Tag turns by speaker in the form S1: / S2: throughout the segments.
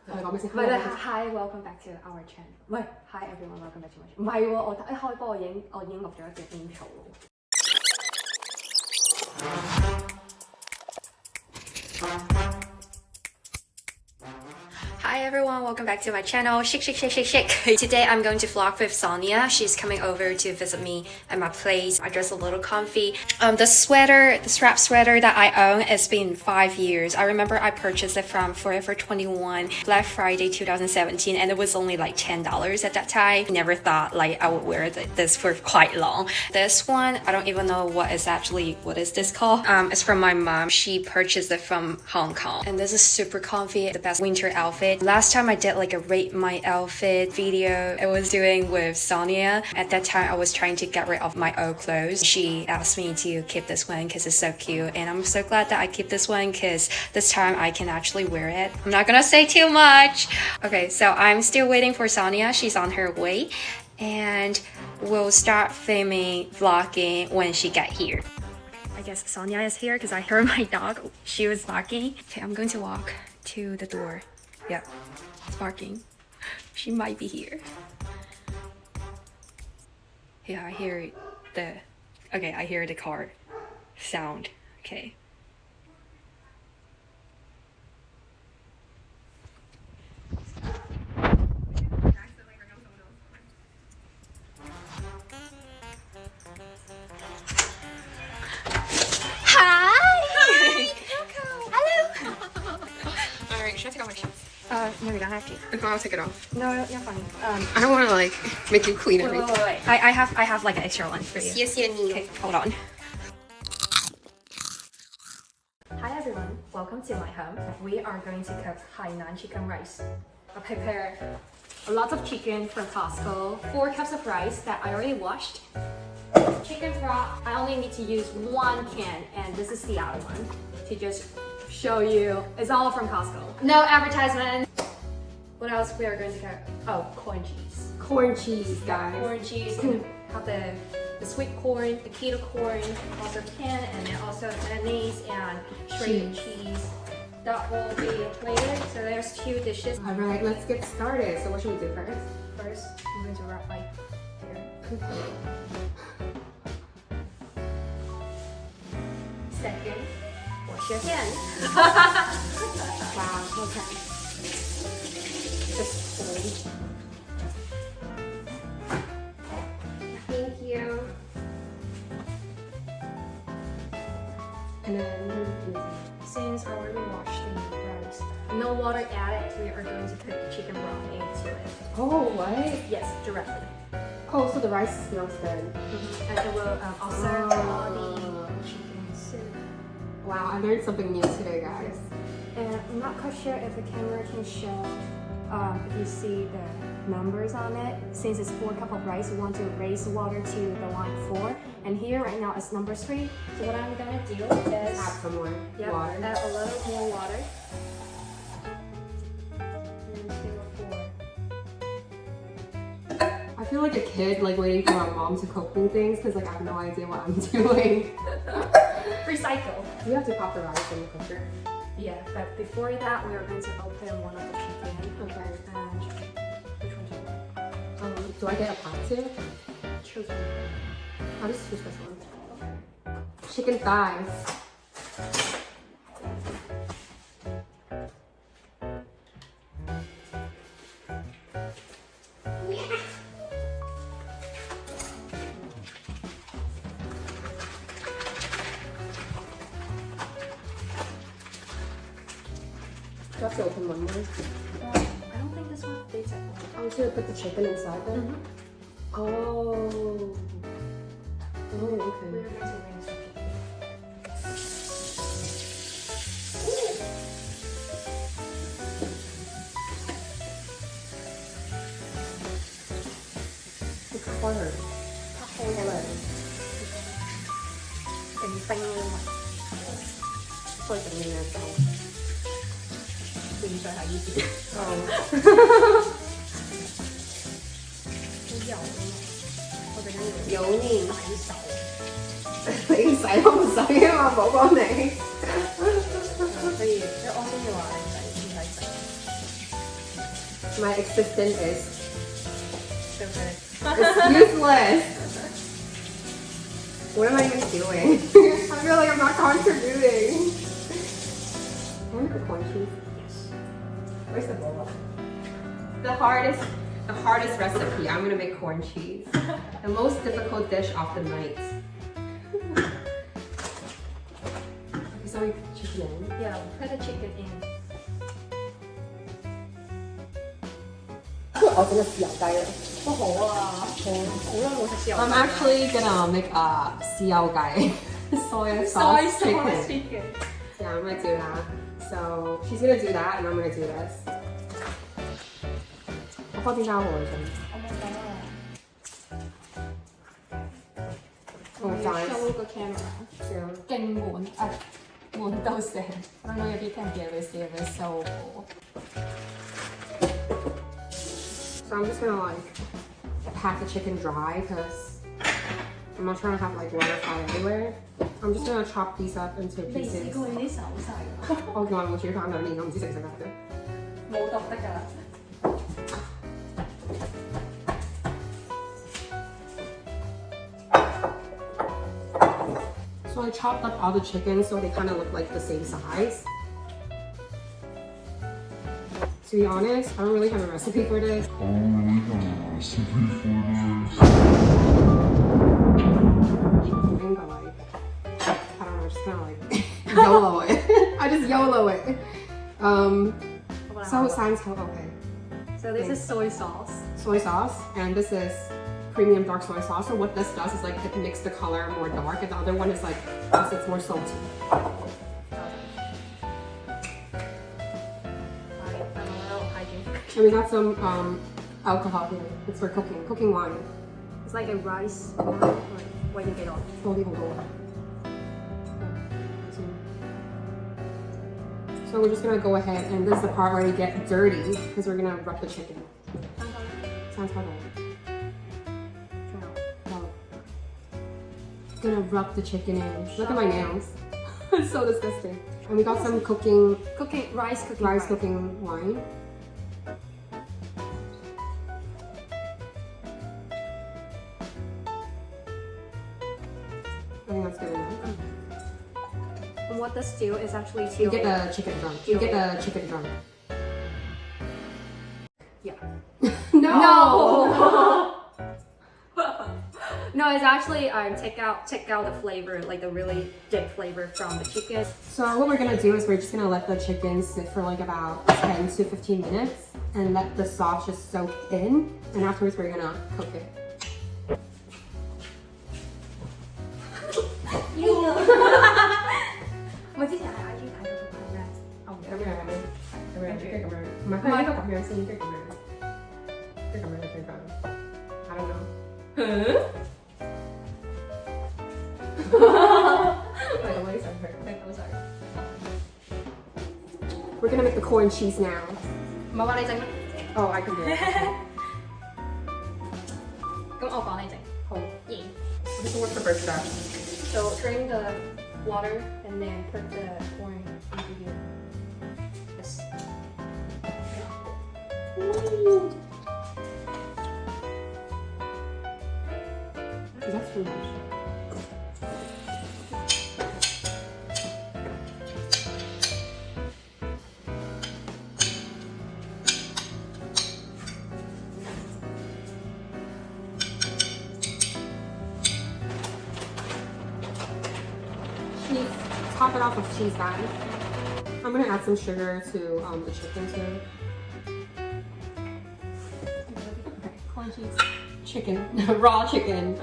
S1: Hi, welcome back to our channel. 喂 Hi everyone, welcome back to my channel. 唔係喎，我一開波我已經錄咗一段 intro 喎。Hi everyone, welcome back to my channel. Shake. Today I'm going to vlog with Sonia. She's coming over to visit me at my place. I dress a little comfy. The strap sweater that I own, it's been 5 years. I remember I purchased it from Forever 21 Black Friday 2017 and it was only like $10 at that time. I never thought like I would wear this for quite long. This one, I don't even know what is this called? It's from my mom. She purchased it from Hong Kong. And this is super comfy, the best winter outfit. Last time I did like a rate my outfit video I was doing with Sonia. At that time I was trying to get rid of my old clothes. She asked me to keep this one because it's so cute and I'm so glad that I keep this one because this time I can actually wear it. I'm not gonna say too much. Okay, so I'm still waiting for Sonia. She's on her way and we'll start filming vlogging when she get here. I guess Sonia is here because I heard my dog. She was barking. Okay, I'm going to walk to the door. Yep, it's barking. She might be here. Yeah, I hear the car sound. Okay. No, you don't have to.
S2: Okay, I'll take it off.
S1: No, you're fine.
S2: I don't want to like make you clean everything.
S1: Wait. I have like an extra one for you.
S2: Yes,
S1: Okay, hold on. Hi everyone, welcome to my home. We are going to cook Hainan chicken rice. I prepared a lot of chicken from Costco, 4 cups of rice that I already washed. Chicken broth, I only need to use 1 can, and this is the other one to just show you. It's all from Costco. No advertisement. What else we are going to cook? Oh, corn cheese.
S2: Corn cheese, guys.
S1: Corn cheese. Have the sweet corn, the keto corn, also can, and then also mayonnaise and shredded cheese. That will be later. So there's 2 dishes.
S2: All right, let's get started. So what should we do first?
S1: First, I'm going to wrap right here. Second, wash your hands. Wow, okay. Just hold. Thank you.
S2: And then
S1: Since I already washed the rice, no water added, we are going to put the chicken broth into it.
S2: oh, what?
S1: Yes, directly.
S2: Oh, so the rice smells good.
S1: And it will also the chicken soup.
S2: Wow, I learned something new today, guys.
S1: And I'm not quite sure if the camera can show if you see the numbers on it. Since it's 4 cups of rice, we want to raise the water to the line 4. And here right now it's number 3. So what I'm gonna do is
S2: Add some more water.
S1: Add a little more water. And 4.
S2: I feel like a kid like waiting for my mom to cook me things because like I have no idea what I'm doing.
S1: Recycle.
S2: You have to pop the rice in the cooker.
S1: Yeah, but before that we are going to open one of the chicken.
S2: Okay.
S1: And which one do you want?
S2: Do I get a pot too?
S1: Choose one.
S2: I'll just choose this one. Chicken thighs. Do I have to open one more?
S1: I don't think this one fits at all.
S2: I'm just gonna put the chicken inside then. Oh. Oh, okay.
S1: We're going to rinse the chicken.
S2: It's hard.
S1: 拍開咗嚟，定冰啊嘛，
S2: 所以整呢樣夠。
S1: 變相係呢啲。
S2: 哦。
S1: 好油啊嘛，我哋緊
S2: 要油膩
S1: 洗手。
S2: 你洗都唔使啊嘛，冇幫你。
S1: 所以即係我先要話你洗先洗手。
S2: My existence is
S1: So good.
S2: it's useless. What am I even doing? I feel like I'm not contributing. I want to put corn cheese.
S1: Yes.
S2: Where's the bowl? The hardest recipe. I'm gonna make corn cheese. The most difficult dish of the night. So we put chicken in.
S1: Yeah, put the chicken in.
S2: 我整個豉油雞啦。
S1: 都好啊，好耐冇食豉油雞。
S2: I'm actually gonna make a 豉油雞 soy sauce chicken. Yeah, I'm gonna do that. So she's gonna do that, and I'm gonna do this. 我放邊間我先。我冇揀。
S1: show 個 camera。勁滿啊，滿到成。I don't know if you can hear it, it's so full.
S2: So I'm just gonna like pat the chicken dry because I'm not trying to have like water fly everywhere. I'm just gonna chop these up into
S1: 你試
S2: pieces.
S1: 過啲手勢㗎？
S2: 我叫我煮飯2年，我唔知食唔食得嘅。
S1: 冇讀得㗎啦。
S2: So I chopped up all the chickens so they kind of look like the same size. To be honest, I don't really have a recipe for this. I think I don't know, just kind of like YOLO it. I just YOLO it. So it sounds okay.
S1: So this is soy sauce.
S2: Soy sauce, and this is premium dark soy sauce. So what this does is like it makes the color more dark, and the other one is like it's more salty. And we got some alcohol here. It's for cooking wine.
S1: It's like a rice wine, like when you get on.
S2: Don't even go on. So we're just gonna go ahead, and this is the part where we get dirty because we're gonna rub the chicken. Sounds hard. Oh. Gonna rub the chicken in. Look at my nails. It's so disgusting. And we got some rice cooking wine. I think that's good enough.
S1: And what this do is actually to
S2: You get the chicken drunk. You get the chicken drunk.
S1: Yeah.
S2: No!
S1: No, it's actually take out the flavor, like the really deep flavor from the chicken.
S2: So what we're gonna do is we're just gonna let the chicken sit for like about 10 to 15 minutes and let the sauce just soak in, and afterwards we're gonna cook it. I don't know. We're gonna make the corn cheese now. Oh, I can do it. This will work for first step.
S1: So drain the water and then put the corn into here. Yes.
S2: That's too much. Top it off with cheese, guys. I'm gonna add some sugar to the chicken too.
S1: Okay, corn cheese.
S2: Chicken, raw chicken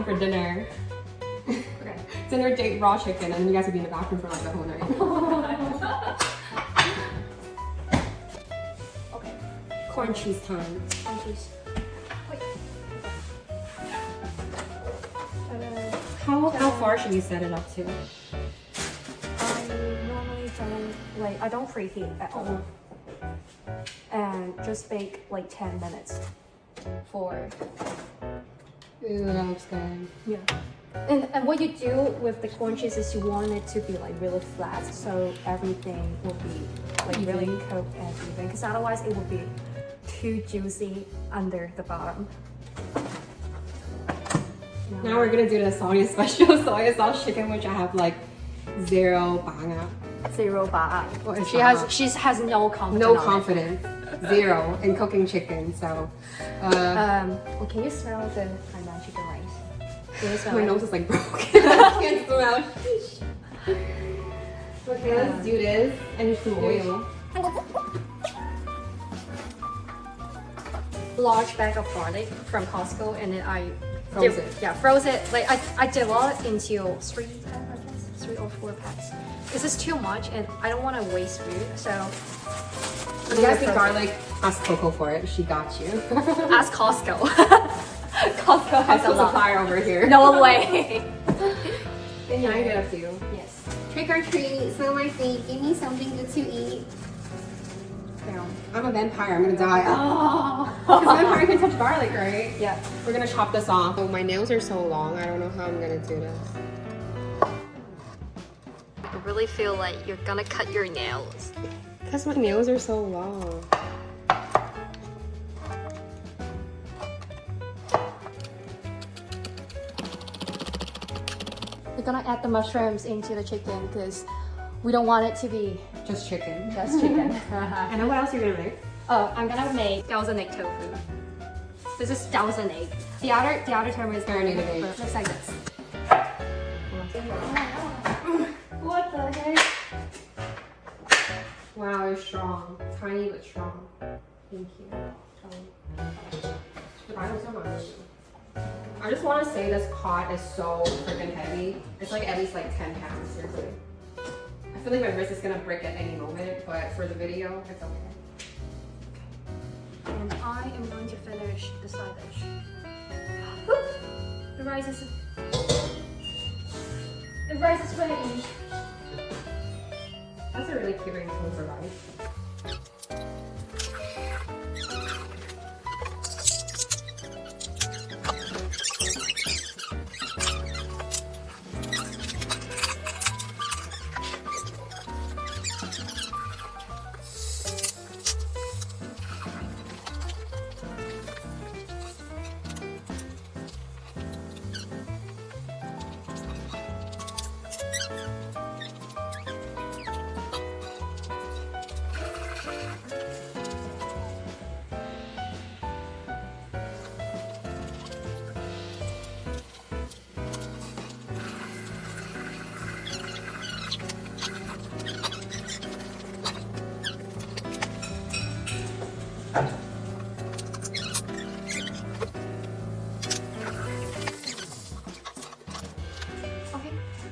S2: for dinner.
S1: Okay.
S2: Dinner date raw chicken, and you guys will be in the bathroom for like the whole night.
S1: Okay.
S2: Corn cheese time.
S1: Corn cheese. Wait.
S2: How far should we set it up to?
S1: Normally I don't preheat at all. And just bake like 10 minutes for.
S2: Ooh, that looks good.
S1: Yeah. And what you do with the corn cheese is you want it to be like really flat, so everything will be like really cooked and even. Because otherwise it will be too juicy under the bottom.
S2: Now we're gonna do the Sonia special soy sauce chicken, which I have like 0 banga.
S1: 0 ba'a.
S2: What is
S1: She
S2: ba'a?
S1: has no confidence.
S2: No confidence. 0 in cooking chicken. So,
S1: Well, can you smell the Hainan chicken rice? Can you smell
S2: my
S1: it?
S2: nose is like broken. I can't smell. Okay, let's do this. And use some oil.
S1: Large bag of garlic from Costco, and then I
S2: Froze it.
S1: Yeah, froze it. Like I developed into 3 packs, I guess, 3 or 4 packs. This is too much, and I don't want to waste food, so.
S2: If you guys need garlic, ask Coco for it. She got you.
S1: Ask Costco. Costco has a
S2: Costco
S1: lot.
S2: supplier over here.
S1: No way.
S2: Can I get a few?
S1: Yes.
S2: Trick or treat, smell my feet, give me something good to eat. I'm a vampire, I'm gonna die. Oh! Because vampire can touch garlic, right?
S1: Yeah.
S2: We're gonna chop this off. Oh, my nails are so long, I don't know how I'm gonna do this.
S1: I really feel like you're gonna cut your nails.
S2: Because my nails are so long.
S1: We're gonna add the mushrooms into the chicken because we don't want it to be
S2: Just chicken.
S1: just chicken.
S2: And then what else you're gonna make?
S1: I'm gonna make 1,000 egg tofu. This is 1,000 egg. The other term is
S2: Marinated egg.
S1: Looks like this. What the heck?
S2: Wow, you're strong. Tiny but strong. Thank you. So much. I just want to say this pot is so freaking heavy. It's like at least like 10 pounds, seriously. I feel like my wrist is gonna break at any moment, but for the video, it's okay.
S1: And I am going to finish the side dish. The rice is ready.
S2: That's a really cute ringtone for rice.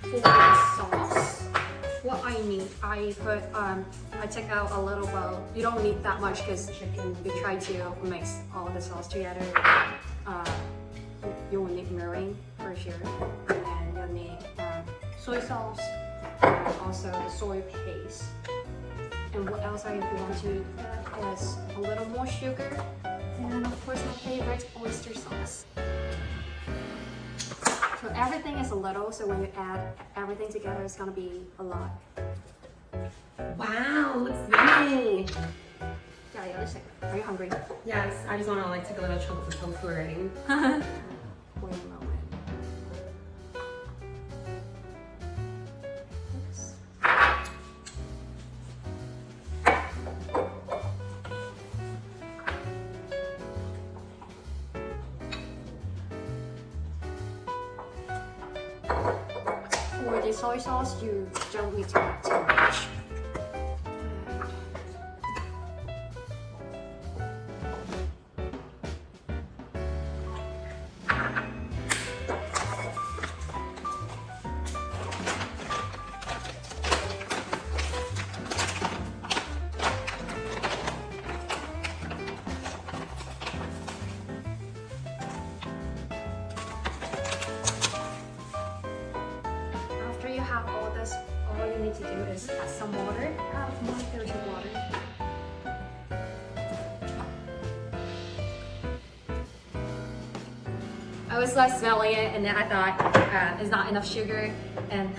S1: For the sauce, what I need, I take out a little bowl. You don't need that much because you try to mix all the sauce together. You will need mirin for sure, and then you'll need soy sauce, and also the soy paste. And what else I want to add is a little more sugar, and of course my favorite, oyster sauce. So everything is a little, so when you add everything together, it's gonna be a lot.
S2: Wow, looks yummy.
S1: Yeah, the other second. Are you hungry?
S2: Yes, I just want to like take a little chunk of the tofu already.
S1: Wait a moment. Oops. For the soy sauce, you don't need to add too much. After you have all this, all you need to do is add some water. Out of my filtered water. I was like smelling it, and then I thought it's not enough sugar, and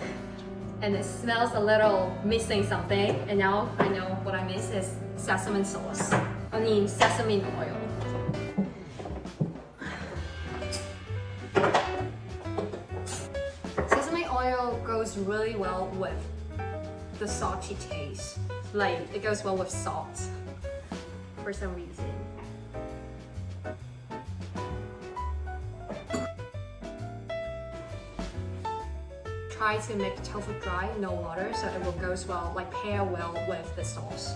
S1: it smells a little missing something. And now I know what I miss is sesame sauce. I mean sesame oil. Sesame oil goes really well with the salty taste. Like it goes well with salt for some reason. Try to make the tofu dry, no water, so it will goes well, like pair well with the sauce.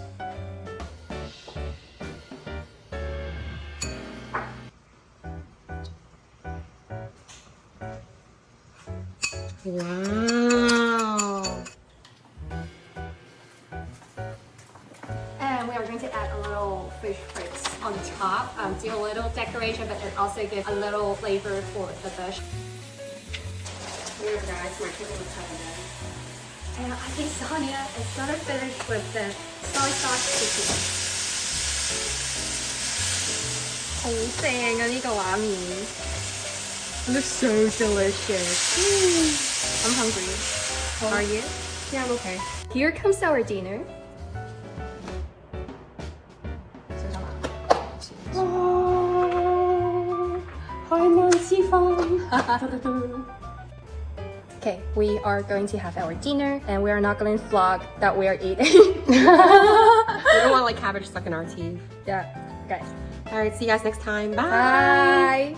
S2: Wow.
S1: And we are going to add a little fish flakes on top, do a little decoration, but it also gives a little flavor for the fish.
S2: Here guys, my chicken was coming in.
S1: And I think Sonia is gonna finish with the soy sauce chicken. 好正啊呢個畫面 It looks so delicious. I'm hungry. Are you?
S2: Yeah, I'm okay.
S1: Here comes our dinner.
S2: Oh, Hainan Sifan.
S1: Okay, we are going to have our dinner and we are not going to vlog that we are eating.
S2: We don't want like cabbage stuck in our teeth.
S1: Yeah, guys.
S2: All right, see you guys next time. Bye.
S1: Bye.